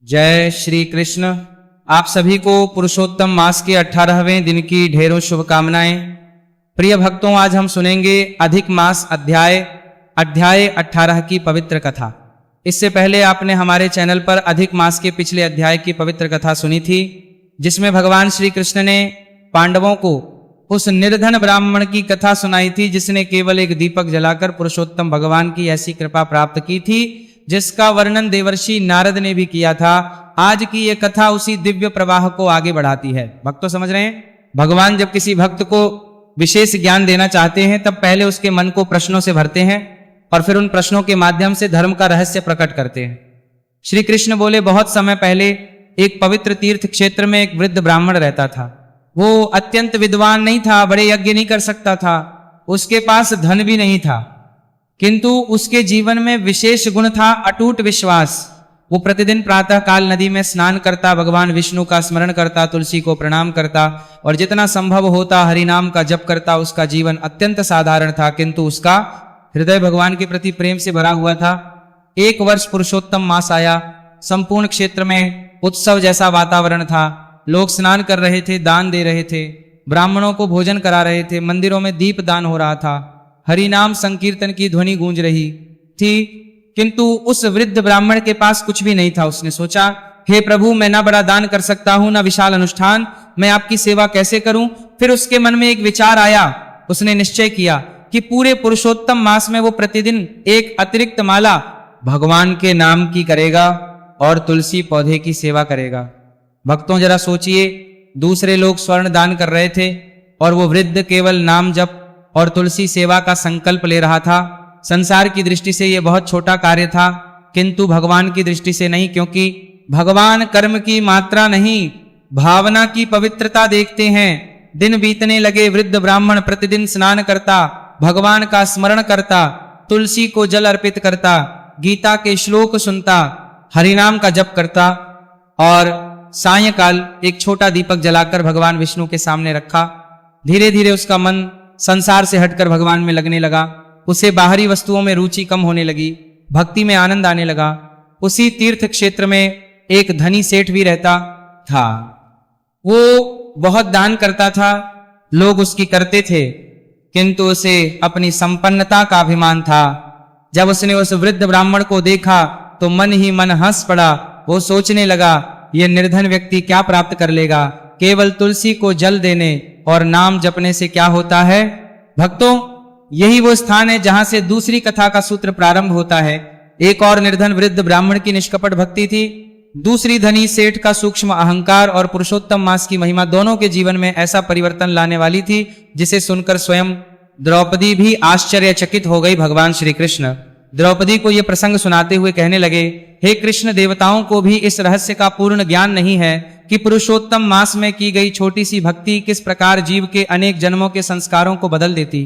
जय श्री कृष्ण। आप सभी को पुरुषोत्तम मास के 18वें दिन की ढेरों शुभकामनाएं। प्रिय भक्तों, आज हम सुनेंगे अधिक मास अध्याय 18 की पवित्र कथा। इससे पहले आपने हमारे चैनल पर अधिक मास के पिछले अध्याय की पवित्र कथा सुनी थी, जिसमें भगवान श्री कृष्ण ने पांडवों को उस निर्धन ब्राह्मण की कथा सुनाई थी, जिसने केवल एक दीपक जलाकर पुरुषोत्तम भगवान की ऐसी कृपा प्राप्त की थी जिसका वर्णन देवर्षि नारद ने भी किया था। आज की ये कथा उसी दिव्य प्रवाह को आगे बढ़ाती है। भक्तों समझ रहे हैं, भगवान जब किसी भक्त को विशेष ज्ञान देना चाहते हैं तब पहले उसके मन को प्रश्नों से भरते हैं और फिर उन प्रश्नों के माध्यम से धर्म का रहस्य प्रकट करते हैं। श्री कृष्ण बोले, बहुत समय पहले एक पवित्र तीर्थ क्षेत्र में एक वृद्ध ब्राह्मण रहता था। वो अत्यंत विद्वान नहीं था, बड़े यज्ञ नहीं कर सकता था, उसके पास धन भी नहीं था, किंतु उसके जीवन में विशेष गुण था अटूट विश्वास। वो प्रतिदिन प्रातः काल नदी में स्नान करता, भगवान विष्णु का स्मरण करता, तुलसी को प्रणाम करता और जितना संभव होता हरि नाम का जप करता। उसका जीवन अत्यंत साधारण था, किंतु उसका हृदय भगवान के प्रति प्रेम से भरा हुआ था। एक वर्ष पुरुषोत्तम मास आया। संपूर्ण क्षेत्र में उत्सव जैसा वातावरण था। लोग स्नान कर रहे थे, दान दे रहे थे, ब्राह्मणों को भोजन करा रहे थे, मंदिरों में दीप दान हो रहा था, हरि नाम संकीर्तन की ध्वनि गूंज रही थी, किंतु उस वृद्ध ब्राह्मण के पास कुछ भी नहीं था। उसने सोचा, हे प्रभु, मैं ना बड़ा दान कर सकता हूं, ना विशाल अनुष्ठान, मैं आपकी सेवा कैसे करूं। फिर उसके मन में एक विचार आया। उसने निश्चय किया कि पूरे पुरुषोत्तम मास में वो प्रतिदिन एक अतिरिक्त माला भगवान के नाम की करेगा और तुलसी पौधे की सेवा करेगा। भक्तों जरा सोचिए, दूसरे लोग स्वर्ण दान कर रहे थे और वो वृद्ध केवल नाम जप और तुलसी सेवा का संकल्प ले रहा था। संसार की दृष्टि से यह बहुत छोटा कार्य था, किंतु भगवान की दृष्टि से नहीं, क्योंकि भगवान कर्म की मात्रा नहीं, भावना की पवित्रता देखते हैं। दिन बीतने लगे, वृद्ध ब्राह्मण प्रतिदिन स्नान करता, भगवान का स्मरण करता, तुलसी को जल अर्पित करता, गीता के श्लोक सुनता, हरिनाम का जप करता और सायंकाल एक छोटा दीपक जलाकर भगवान विष्णु के सामने रखा। धीरे धीरे उसका मन संसार से हटकर भगवान में लगने लगा। उसे बाहरी वस्तुओं में रुचि कम होने लगी, भक्ति में आनंद आने लगा। उसी तीर्थ क्षेत्र में एक धनी सेठ भी रहता था। वो बहुत दान करता था, लोग उसकी करते थे, किंतु उसे अपनी संपन्नता का अभिमान था। जब उसने उस वृद्ध ब्राह्मण को देखा तो मन ही मन हंस पड़ा। वो सोचने लगा, यह निर्धन व्यक्ति क्या प्राप्त कर लेगा, केवल तुलसी को जल देने और नाम जपने से क्या होता है। भक्तों, यही वो स्थान है जहां से दूसरी कथा का सूत्र प्रारंभ होता है। एक और निर्धन वृद्ध ब्राह्मण की निष्कपट भक्ति थी, दूसरी धनी सेठ का सूक्ष्म अहंकार और पुरुषोत्तम मास की महिमा दोनों के जीवन में ऐसा परिवर्तन लाने वाली थी जिसे सुनकर स्वयं द्रौपदी भी आश्चर्यचकित हो गई। भगवान श्री कृष्ण द्रौपदी को यह प्रसंग सुनाते हुए कहने लगे, हे कृष्ण, देवताओं को भी इस रहस्य का पूर्ण ज्ञान नहीं है कि पुरुषोत्तम मास में की गई छोटी सी भक्ति किस प्रकार जीव के अनेक जन्मों के संस्कारों को बदल देती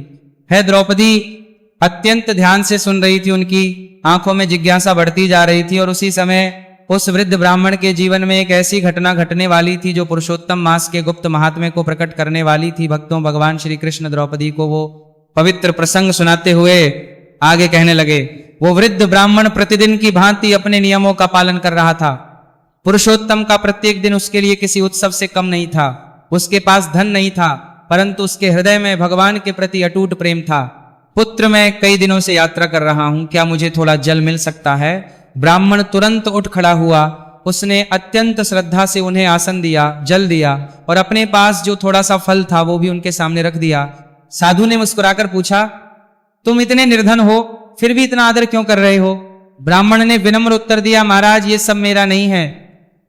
है। द्रौपदी अत्यंत ध्यान से सुन रही थी, उनकी आंखों में जिज्ञासा बढ़ती जा रही थी और उसी समय उस वृद्ध ब्राह्मण के जीवन में एक ऐसी घटना घटने वाली थी जो पुरुषोत्तम मास के गुप्त महात्म्य को प्रकट करने वाली थी। भक्तों, भगवान श्री कृष्ण द्रौपदी को वो पवित्र प्रसंग सुनाते हुए आगे कहने लगे, वो वृद्ध ब्राह्मण प्रतिदिन की भांति अपने नियमों का पालन कर रहा था। पुरुषोत्तम का प्रत्येक दिन उसके लिए किसी उत्सव से कम नहीं था। उसके पास धन नहीं था, परंतु उसके हृदय में भगवान के प्रति अटूट प्रेम था। पुत्र, मैं कई दिनों से यात्रा कर रहा हूं, क्या मुझे थोड़ा जल मिल सकता है। ब्राह्मण तुरंत उठ खड़ा हुआ। उसने अत्यंत श्रद्धा से उन्हें आसन दिया, जल दिया और अपने पास जो थोड़ा सा फल था वो भी उनके सामने रख दिया। साधु ने मुस्कुराकर पूछा, तुम इतने निर्धन हो फिर भी इतना आदर क्यों कर रहे हो। ब्राह्मण ने विनम्र उत्तर दिया, महाराज, ये सब मेरा नहीं है,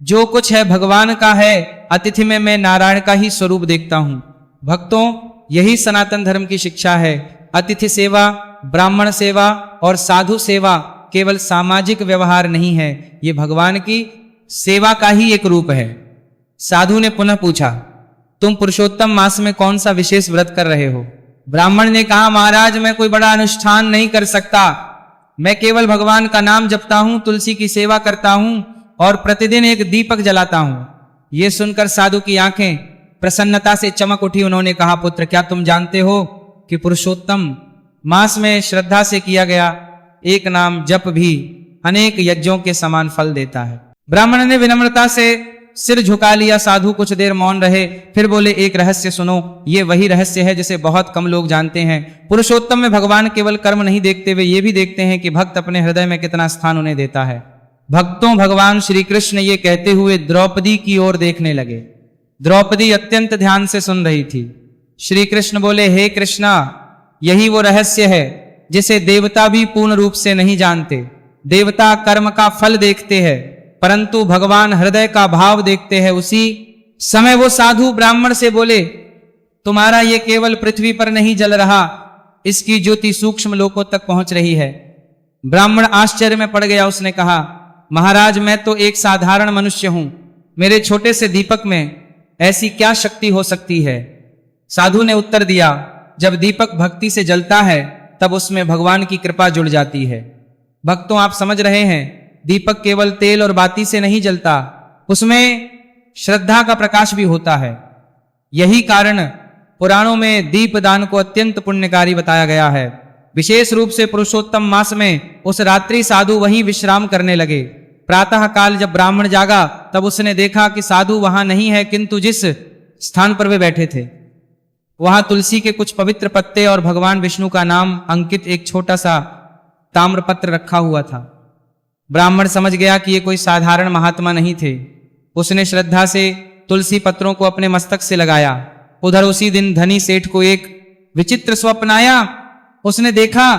जो कुछ है भगवान का है। अतिथि में मैं नारायण का ही स्वरूप देखता हूं। भक्तों, यही सनातन धर्म की शिक्षा है। अतिथि सेवा, ब्राह्मण सेवा और साधु सेवा केवल सामाजिक व्यवहार नहीं है, ये भगवान की सेवा का ही एक रूप है। साधु ने पुनः पूछा, तुम पुरुषोत्तम मास में कौन सा विशेष व्रत कर रहे हो। ब्राह्मण ने कहा, महाराज, मैं कोई बड़ा अनुष्ठान नहीं कर सकता, मैं केवल भगवान का नाम जपता हूं, तुलसी की सेवा करता हूं और प्रतिदिन एक दीपक जलाता हूं। यह सुनकर साधु की आंखें प्रसन्नता से चमक उठी। उन्होंने कहा, पुत्र, क्या तुम जानते हो कि पुरुषोत्तम मास में श्रद्धा से किया गया एक नाम जप भी अनेक यज्ञों के समान फल देता है। ब्राह्मण ने विनम्रता से सिर झुका लिया। साधु कुछ देर मौन रहे, फिर बोले, एक रहस्य सुनो। ये वही रहस्य है जिसे बहुत कम लोग जानते हैं। पुरुषोत्तम में भगवान केवल कर्म नहीं देखते, वे ये भी देखते हैं कि भक्त अपने हृदय में कितना स्थान उन्हें देता है। भक्तों, भगवान श्री कृष्ण ये कहते हुए द्रौपदी की ओर देखने लगे। द्रौपदी अत्यंत ध्यान से सुन रही थी। श्री कृष्ण बोले, हे कृष्णा, यही वो रहस्य है जिसे देवता भी पूर्ण रूप से नहीं जानते। देवता कर्म का फल देखते हैं, परंतु भगवान हृदय का भाव देखते हैं। उसी समय वो साधु ब्राह्मण से बोले, तुम्हारा ये केवल पृथ्वी पर नहीं जल रहा, इसकी ज्योति सूक्ष्म लोकों तक पहुंच रही है। ब्राह्मण आश्चर्य में पड़ गया। उसने कहा, महाराज, मैं तो एक साधारण मनुष्य हूं, मेरे छोटे से दीपक में ऐसी क्या शक्ति हो सकती है। साधु ने उत्तर दिया, जब दीपक भक्ति से जलता है तब उसमें भगवान की कृपा जुड़ जाती है। भक्तों, आप समझ रहे हैं, दीपक केवल तेल और बाती से नहीं जलता, उसमें श्रद्धा का प्रकाश भी होता है। यही कारण पुराणों में दीपदान को अत्यंत पुण्यकारी बताया गया है। विशेष रूप से पुरुषोत्तम मास में उस रात्रि साधु वहीं विश्राम करने लगे। प्रातः काल जब ब्राह्मण जागा तब उसने देखा कि साधु वहां नहीं है, किंतु जिस स्थान पर वे बैठे थे वहां तुलसी के कुछ पवित्र पत्ते और भगवान विष्णु का नाम अंकित एक छोटा सा ताम्रपत्र रखा हुआ था। ब्राह्मण समझ गया कि ये कोई साधारण महात्मा नहीं थे। उसने श्रद्धा से तुलसी पत्रों को अपने मस्तक से लगाया। उधर उसी दिन धनी सेठ को एक विचित्र स्वप्न आया। उसने देखा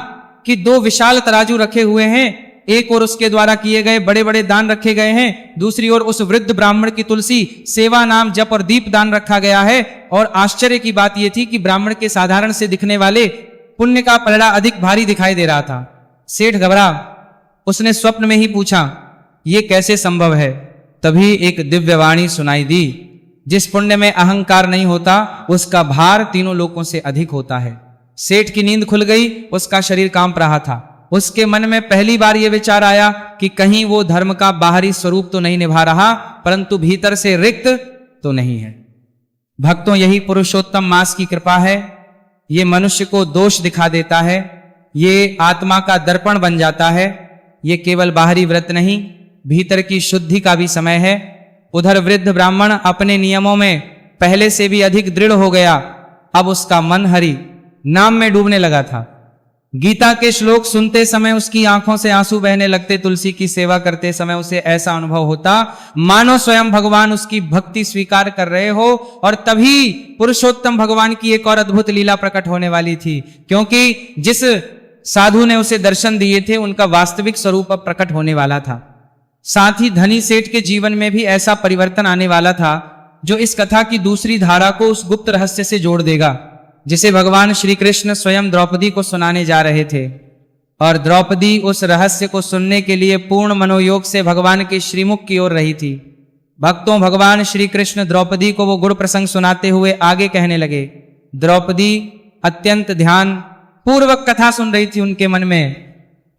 कि दो विशाल तराजू रखे हुए हैं, एक और उसके द्वारा किए गए बड़े बड़े दान रखे गए हैं, दूसरी ओर उस वृद्ध ब्राह्मण की तुलसी सेवा, नाम, जप और दीप दान रखा गया है। और आश्चर्य की बात यह थी कि ब्राह्मण के साधारण से दिखने वाले पुण्य का पलड़ा अधिक भारी दिखाई दे रहा था। सेठ घबरा। उसने स्वप्न में ही पूछा, ये कैसे संभव है। तभी एक दिव्यवाणी सुनाई दी, जिस पुण्य में अहंकार नहीं होता उसका भार तीनों लोकों से अधिक होता है। सेठ की नींद खुल गई, उसका शरीर कांप रहा था। उसके मन में पहली बार यह विचार आया कि कहीं वो धर्म का बाहरी स्वरूप तो नहीं निभा रहा, परंतु भीतर से रिक्त तो नहीं है। भक्तों, यही पुरुषोत्तम मास की कृपा है। ये मनुष्य को दोष दिखा देता है, ये आत्मा का दर्पण बन जाता है। ये केवल बाहरी व्रत नहीं, भीतर की शुद्धि का भी समय है। उधर वृद्ध ब्राह्मण अपने नियमों में पहले से भी अधिक दृढ़ हो गया। अब उसका मन हरि नाम में डूबने लगा था। गीता के श्लोक सुनते समय उसकी आंखों से आंसू बहने लगते। तुलसी की सेवा करते समय उसे ऐसा अनुभव होता मानो स्वयं भगवान उसकी भक्ति स्वीकार कर रहे हो। और तभी पुरुषोत्तम भगवान की एक और अद्भुत लीला प्रकट होने वाली थी, क्योंकि जिस साधु ने उसे दर्शन दिए थे उनका वास्तविक स्वरूप अब प्रकट होने वाला था। साथ ही धनी सेठ के जीवन में भी ऐसा परिवर्तन आने वाला था जो इस कथा की दूसरी धारा को उस गुप्त रहस्य से जोड़ देगा, जिसे भगवान श्री कृष्ण स्वयं द्रौपदी को सुनाने जा रहे थे। और द्रौपदी उस रहस्य को सुनने के लिए पूर्ण मनोयोग से भगवान के श्रीमुख की ओर रही थी। भक्तों, भगवान श्री कृष्ण द्रौपदी को वो गुण प्रसंग सुनाते हुए आगे कहने लगे। द्रौपदी अत्यंत ध्यान पूर्वक कथा सुन रही थी। उनके मन में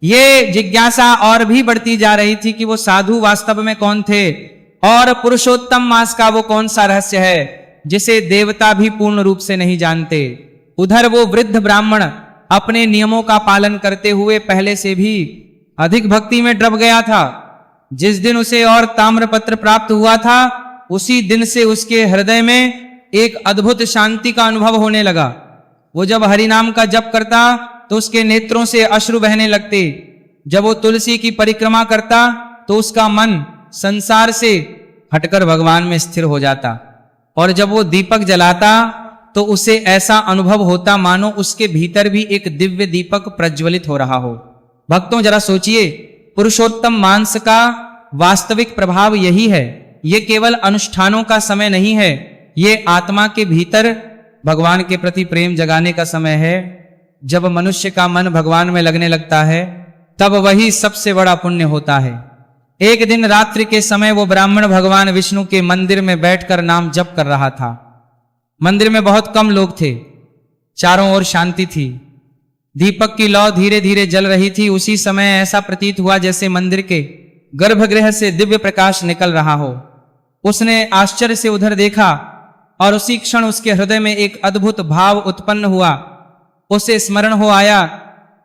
ये जिज्ञासा और भी बढ़ती जा रही थी कि वो साधु वास्तव में कौन थे और पुरुषोत्तम मास का वो कौन सा रहस्य है जिसे देवता भी पूर्ण रूप से नहीं जानते। उधर वो वृद्ध ब्राह्मण अपने नियमों का पालन करते हुए पहले से भी अधिक भक्ति में डूब गया था। जिस दिन उसे और ताम्रपत्र प्राप्त हुआ था, उसी दिन से उसके हृदय में एक अद्भुत शांति का अनुभव होने लगा। वो जब हरिनाम का जप करता तो उसके नेत्रों से अश्रु बहने लगते। जब वो तुलसी की परिक्रमा करता तो उसका मन संसार से हटकर भगवान में स्थिर हो जाता। और जब वो दीपक जलाता तो उसे ऐसा अनुभव होता मानो उसके भीतर भी एक दिव्य दीपक प्रज्वलित हो रहा हो। भक्तों, जरा सोचिए, पुरुषोत्तम मास का वास्तविक प्रभाव यही है। ये केवल अनुष्ठानों का समय नहीं है, ये आत्मा के भीतर भगवान के प्रति प्रेम जगाने का समय है। जब मनुष्य का मन भगवान में लगने लगता है तब वही सबसे बड़ा पुण्य होता है। एक दिन रात्रि के समय वो ब्राह्मण भगवान विष्णु के मंदिर में बैठकर नाम जप कर रहा था। मंदिर में बहुत कम लोग थे, चारों ओर शांति थी। दीपक की लौ धीरे धीरे जल रही थी। उसी समय ऐसा प्रतीत हुआ जैसे मंदिर के गर्भगृह से दिव्य प्रकाश निकल रहा हो। उसने आश्चर्य से उधर देखा और उसी क्षण उसके हृदय में एक अद्भुत भाव उत्पन्न हुआ। उसे स्मरण हो आया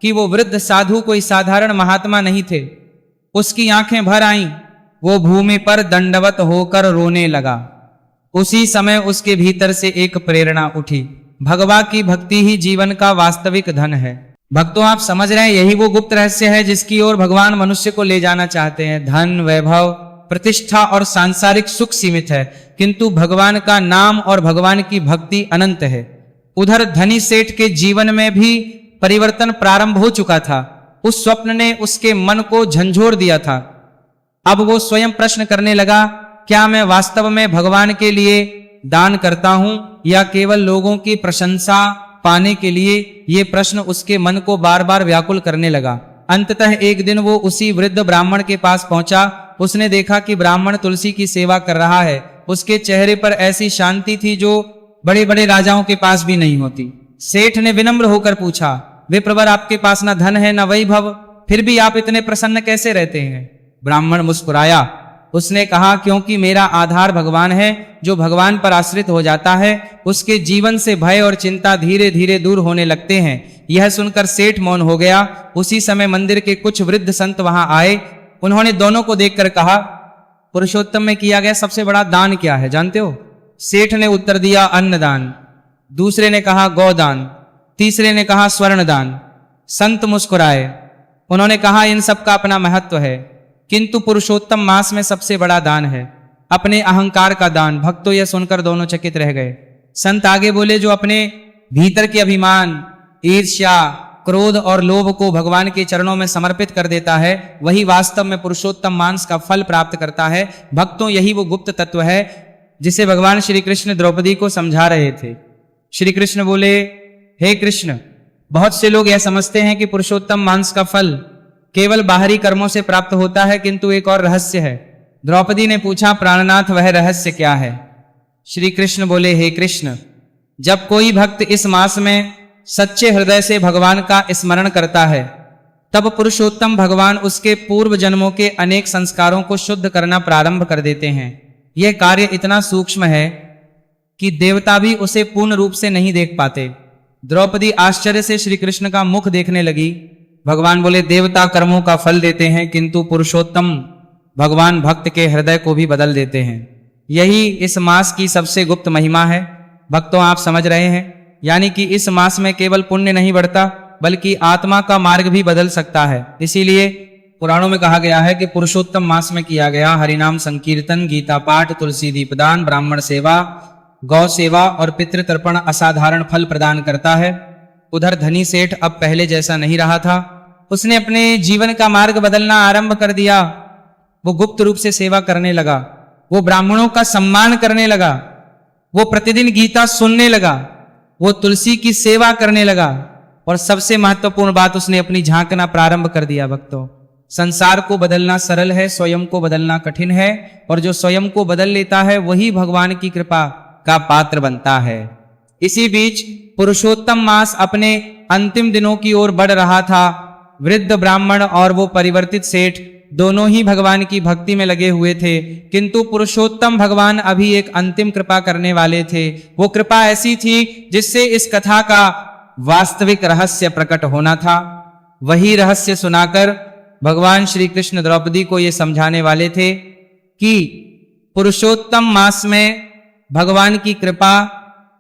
कि वो वृद्ध साधु कोई साधारण महात्मा नहीं थे। उसकी आंखें भर आईं। वो भूमि पर दंडवत होकर रोने लगा। उसी समय उसके भीतर से एक प्रेरणा उठी, भगवान की भक्ति ही जीवन का वास्तविक धन है। भक्तों, आप समझ रहे हैं, यही वो गुप्त रहस्य है जिसकी ओर भगवान मनुष्य को ले जाना चाहते हैं। धन, वैभव, प्रतिष्ठा और सांसारिक सुख सीमित है, किंतु भगवान का नाम और भगवान की भक्ति अनंत है। उधर धनी सेठ के जीवन में भी परिवर्तन प्रारंभ हो चुका था। उस स्वप्न ने उसके मन को झंझोर दिया था। अब वो स्वयं प्रश्न करने लगा, क्या मैं वास्तव में भगवान के लिए दान करता हूं या केवल लोगों की प्रशंसा पाने के लिए? ये प्रश्न उसके मन को बार बार व्याकुल करने लगा। अंततः एक दिन वो उसी वृद्ध ब्राह्मण के पास पहुंचा। उसने देखा कि ब्राह्मण तुलसी की सेवा कर रहा है। उसके चेहरे पर ऐसी शांति थी जो बड़े बड़े राजाओं के पास भी नहीं होती। सेठ ने विनम्र होकर पूछा, विप्रवर, आपके पास न धन है न वैभव, फिर भी आप इतने प्रसन्न कैसे रहते हैं? ब्राह्मण मुस्कुराया। उसने कहा, क्योंकि मेरा आधार भगवान है। जो भगवान पर आश्रित हो जाता है उसके जीवन से भय और चिंता धीरे धीरे दूर होने लगते हैं। यह सुनकर सेठ मौन हो गया। उसी समय मंदिर के कुछ वृद्ध संत वहां आए। उन्होंने दोनों को देखकर कहा, पुरुषोत्तम में किया गया सबसे बड़ा दान क्या है, जानते हो? सेठ ने उत्तर दिया, अन्नदान। दूसरे ने कहा, गौदान। तीसरे ने कहा, स्वर्ण दान। संत मुस्कुराए। उन्होंने कहा, इन सब का अपना महत्व है, किंतु पुरुषोत्तम मास में सबसे बड़ा दान है अपने अहंकार का दान। भक्तों, यह सुनकर दोनों चकित रह गए। संत आगे बोले, जो अपने भीतर के अभिमान, ईर्ष्या, क्रोध और लोभ को भगवान के चरणों में समर्पित कर देता है, वही वास्तव में पुरुषोत्तम मांस का फल प्राप्त करता है। भक्तों, यही वो गुप्त तत्व है जिसे भगवान श्री कृष्ण द्रौपदी को समझा रहे थे। श्री कृष्ण बोले, हे कृष्ण, बहुत से लोग यह समझते हैं कि पुरुषोत्तम मांस का फल केवल बाहरी कर्मों से प्राप्त होता है, किंतु एक और रहस्य है। द्रौपदी ने पूछा, प्राणनाथ, वह रहस्य क्या है? श्री कृष्ण बोले, हे कृष्ण, जब कोई भक्त इस मास में सच्चे हृदय से भगवान का स्मरण करता है, तब पुरुषोत्तम भगवान उसके पूर्व जन्मों के अनेक संस्कारों को शुद्ध करना प्रारंभ कर देते हैं। यह कार्य इतना सूक्ष्म है कि देवता भी उसे पूर्ण रूप से नहीं देख पाते। द्रौपदी आश्चर्य से श्री कृष्ण का मुख देखने लगी। भगवान बोले, देवता कर्मों का फल देते हैं, किंतु पुरुषोत्तम भगवान भक्त के हृदय को भी बदल देते हैं। यही इस मास की सबसे गुप्त महिमा है। भक्तों, आप समझ रहे हैं, यानी कि इस मास में केवल पुण्य नहीं बढ़ता, बल्कि आत्मा का मार्ग भी बदल सकता है। इसीलिए पुराणों में कहा गया है कि पुरुषोत्तम मास में किया गया हरिनाम संकीर्तन, गीता पाठ, तुलसी दीपदान, ब्राह्मण सेवा, गौ सेवा और पितृतर्पण असाधारण फल प्रदान करता है। उधर धनी सेठ अब पहले जैसा नहीं रहा था। उसने अपने जीवन का मार्ग बदलना आरंभ कर दिया। वो गुप्त रूप से सेवा करने लगा। वो ब्राह्मणों का सम्मान करने लगा। वो प्रतिदिन गीता सुनने लगा। वो तुलसी की सेवा करने लगा। और सबसे महत्वपूर्ण बात, उसने अपनी झांकना प्रारंभ कर दिया। भक्तों, संसार को बदलना सरल है, स्वयं को बदलना कठिन है। और जो स्वयं को बदल लेता है वही भगवान की कृपा का पात्र बनता है। इसी बीच पुरुषोत्तम मास अपने अंतिम दिनों की ओर बढ़ रहा था। वृद्ध ब्राह्मण और वो परिवर्तित सेठ दोनों ही भगवान की भक्ति में लगे हुए थे, किंतु पुरुषोत्तम भगवान अभी एक अंतिम कृपा करने वाले थे। वो कृपा ऐसी थी जिससे इस कथा का वास्तविक रहस्य प्रकट होना था। वही रहस्य सुनाकर भगवान श्री कृष्ण द्रौपदी को ये समझाने वाले थे कि पुरुषोत्तम मास में भगवान की कृपा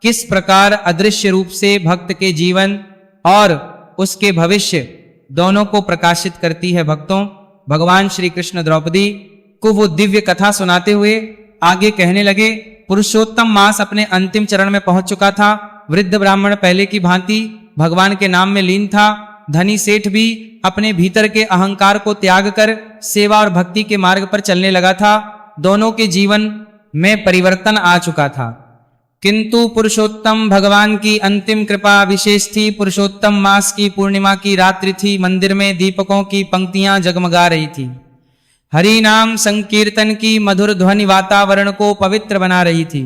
किस प्रकार अदृश्य रूप से भक्त के जीवन और उसके भविष्य दोनों को प्रकाशित करती है। भक्तों, भगवान श्री कृष्ण द्रौपदी को वो दिव्य कथा सुनाते हुए आगे कहने लगे, पुरुषोत्तम मास अपने अंतिम चरण में पहुंच चुका था। वृद्ध ब्राह्मण पहले की भांति भगवान के नाम में लीन था। धनी सेठ भी अपने भीतर के अहंकार को त्याग कर सेवा और भक्ति के मार्ग पर चलने लगा था। दोनों के जीवन में परिवर्तन आ चुका था, किंतु पुरुषोत्तम भगवान की अंतिम कृपा विशेष थी। पुरुषोत्तम मास की पूर्णिमा की रात्रि थी। मंदिर में दीपकों की पंक्तियां जगमगा रही थी। हरि नाम संकीर्तन की मधुर ध्वनि वातावरण को पवित्र बना रही थी।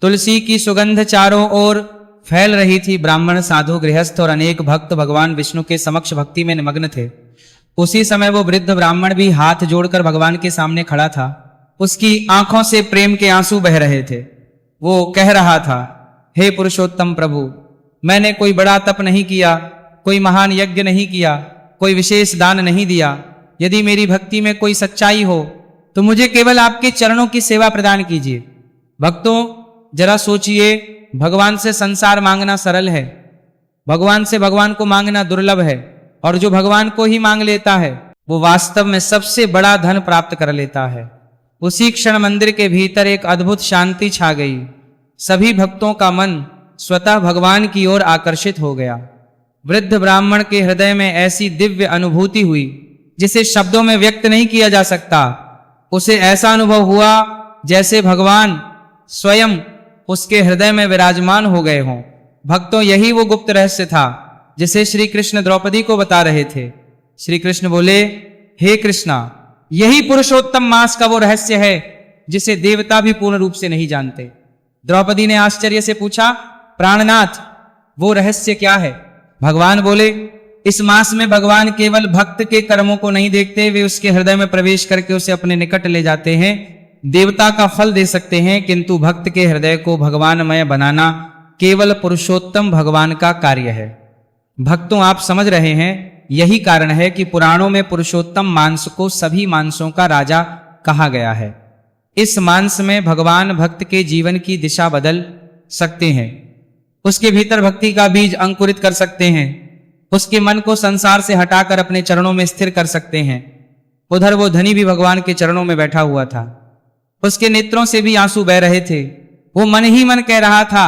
तुलसी की सुगंध चारों ओर फैल रही थी। ब्राह्मण, साधु, गृहस्थ और अनेक भक्त भगवान विष्णु के समक्ष भक्ति में निमग्न थे। उसी समय वो वृद्ध ब्राह्मण भी हाथ जोड़कर भगवान के सामने खड़ा था। उसकी आंखों से प्रेम के आंसू बह रहे थे। वो कह रहा था, हे पुरुषोत्तम प्रभु, मैंने कोई बड़ा तप नहीं किया, कोई महान यज्ञ नहीं किया, कोई विशेष दान नहीं दिया। यदि मेरी भक्ति में कोई सच्चाई हो तो मुझे केवल आपके चरणों की सेवा प्रदान कीजिए। भक्तों जरा सोचिए, भगवान से संसार मांगना सरल है, भगवान से भगवान को मांगना दुर्लभ है, और जो भगवान को ही मांग लेता है वो वास्तव में सबसे बड़ा धन प्राप्त कर लेता है। उसी क्षण मंदिर के भीतर एक अद्भुत शांति छा गई। सभी भक्तों का मन स्वतः भगवान की ओर आकर्षित हो गया। वृद्ध ब्राह्मण के हृदय में ऐसी दिव्य अनुभूति हुई जिसे शब्दों में व्यक्त नहीं किया जा सकता। उसे ऐसा अनुभव हुआ जैसे भगवान स्वयं उसके हृदय में विराजमान हो गए हों। भक्तों यही वो गुप्त रहस्य था जिसे श्री कृष्ण द्रौपदी को बता रहे थे। श्री कृष्ण बोले, हे कृष्णा, यही पुरुषोत्तम मास का वो रहस्य है जिसे देवता भी पूर्ण रूप से नहीं जानते। द्रौपदी ने आश्चर्य से पूछा, प्राणनाथ वो रहस्य क्या है? भगवान बोले, इस मास में भगवान केवल भक्त के कर्मों को नहीं देखते, वे उसके हृदय में प्रवेश करके उसे अपने निकट ले जाते हैं। देवता का फल दे सकते हैं, किंतु भक्त के हृदय को भगवानमय बनाना केवल पुरुषोत्तम भगवान का कार्य है। भक्तों आप समझ रहे हैं, यही कारण है कि पुराणों में पुरुषोत्तम मांस को सभी मांसों का राजा कहा गया है। इस मांस में भगवान भक्त के जीवन की दिशा बदल सकते हैं, उसके भीतर भक्ति का बीज अंकुरित कर सकते हैं, उसके मन को संसार से हटाकर अपने चरणों में स्थिर कर सकते हैं। उधर वो धनी भी भगवान के चरणों में बैठा हुआ था, उसके नेत्रों से भी आंसू बह रहे थे। वो मन ही मन कह रहा था,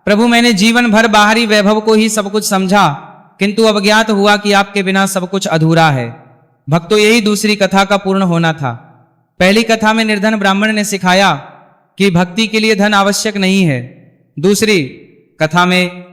प्रभु मैंने जीवन भर बाहरी वैभव को ही सब कुछ समझा, किंतु अब ज्ञात हुआ कि आपके बिना सब कुछ अधूरा है। भक्तों यही दूसरी कथा का पूर्ण होना था। पहली कथा में निर्धन ब्राह्मण ने सिखाया कि भक्ति के लिए धन आवश्यक नहीं है। दूसरी कथा में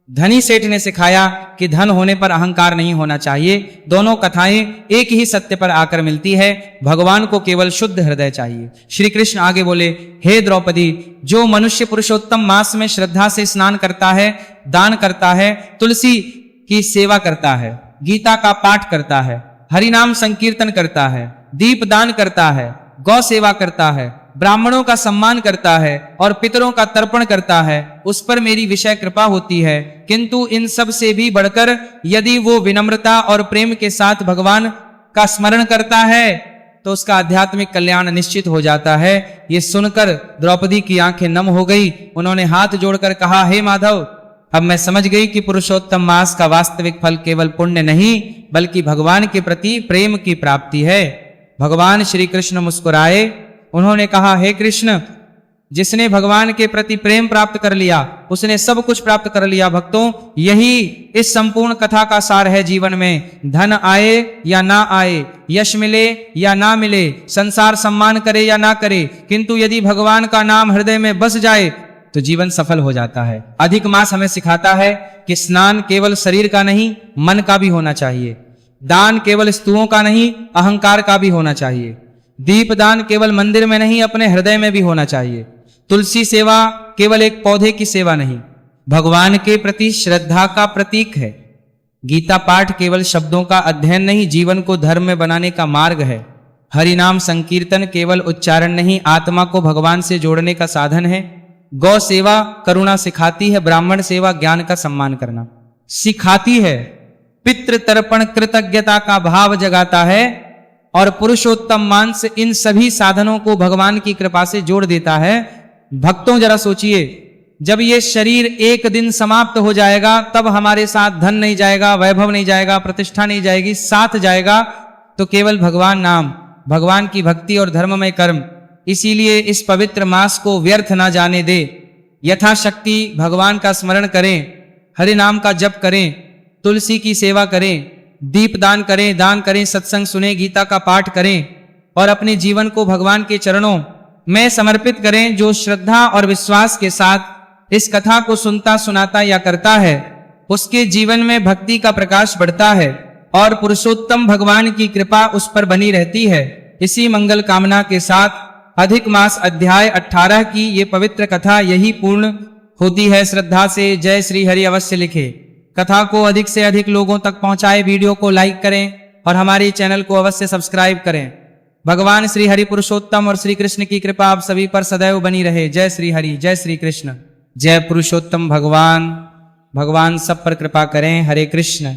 धनी सेठ ने सिखाया कि धन होने पर अहंकार नहीं होना चाहिए। दोनों कथाएं एक ही सत्य पर आकर मिलती है, भगवान को केवल शुद्ध हृदय चाहिए। श्री कृष्ण आगे बोले, हे द्रौपदी, जो मनुष्य पुरुषोत्तम मास में श्रद्धा से स्नान करता है, दान करता है, तुलसी की सेवा करता है, गीता का पाठ करता है, हरि नाम संकीर्तन करता है, दीप दान करता है, गौ सेवा करता है, ब्राह्मणों का सम्मान करता है और पितरों का तर्पण करता है, उस पर मेरी विषय कृपा होती है। किंतु इन सब से भी बढ़कर यदि वो विनम्रता और प्रेम के साथ भगवान का स्मरण करता है तो उसका आध्यात्मिक कल्याण निश्चित हो जाता है। ये सुनकर द्रौपदी की आंखें नम हो गई। उन्होंने हाथ जोड़कर कहा, हे माधव, अब मैं समझ गई कि पुरुषोत्तम मास का वास्तविक फल केवल पुण्य नहीं बल्कि भगवान के प्रति प्रेम की प्राप्ति है। भगवान श्री कृष्ण मुस्कुराए। उन्होंने कहा, हे कृष्ण, जिसने भगवान के प्रति प्रेम प्राप्त कर लिया उसने सब कुछ प्राप्त कर लिया। भक्तों यही इस संपूर्ण कथा का सार है। जीवन में धन आए या ना आए, यश मिले या ना मिले, संसार सम्मान करे या ना करे, किंतु यदि भगवान का नाम हृदय में बस जाए तो जीवन सफल हो जाता है। अधिक मास हमें सिखाता है कि स्नान केवल शरीर का नहीं मन का भी होना चाहिए। दान केवल स्तुओं का नहीं अहंकार का भी होना चाहिए। दीप दान केवल मंदिर में नहीं अपने हृदय में भी होना चाहिए। तुलसी सेवा केवल एक पौधे की सेवा नहीं, भगवान के प्रति श्रद्धा का प्रतीक है। गीता पाठ केवल शब्दों का अध्ययन नहीं, जीवन को धर्म में बनाने का मार्ग है। हरि नाम संकीर्तन केवल उच्चारण नहीं, आत्मा को भगवान से जोड़ने का साधन है। गौ सेवा करुणा सिखाती है, ब्राह्मण सेवा ज्ञान का सम्मान करना सिखाती है, पितृ तर्पण कृतज्ञता का भाव जगाता है, और पुरुषोत्तम मांस इन सभी साधनों को भगवान की कृपा से जोड़ देता है। भक्तों जरा सोचिए, जब ये शरीर एक दिन समाप्त हो जाएगा तब हमारे साथ धन नहीं जाएगा, वैभव नहीं जाएगा, प्रतिष्ठा नहीं जाएगी, साथ जाएगा तो केवल भगवान नाम, भगवान की भक्ति और धर्ममय कर्म। इसीलिए इस पवित्र मास को व्यर्थ ना जाने दे। यथाशक्ति भगवान का स्मरण करें, हरि नाम का जप करें, तुलसी की सेवा करें, दीप दान करें, दान करें, सत्संग सुने, गीता का पाठ करें और अपने जीवन को भगवान के चरणों में समर्पित करें। जो श्रद्धा और विश्वास के साथ इस कथा को सुनता सुनाता या करता है उसके जीवन में भक्ति का प्रकाश बढ़ता है और पुरुषोत्तम भगवान की कृपा उस पर बनी रहती है। इसी मंगल कामना के साथ अधिक मास अध्याय 18 की ये पवित्र कथा यही पूर्ण होती है। श्रद्धा से जय श्री हरि अवश्य लिखे। कथा को अधिक से अधिक लोगों तक पहुंचाए, वीडियो को लाइक करें और हमारे चैनल को अवश्य सब्सक्राइब करें। भगवान श्री हरि पुरुषोत्तम और श्री कृष्ण की कृपा आप सभी पर सदैव बनी रहे। जय श्री हरि, जय श्री कृष्ण, जय पुरुषोत्तम भगवान। भगवान सब पर कृपा करें। हरे कृष्ण।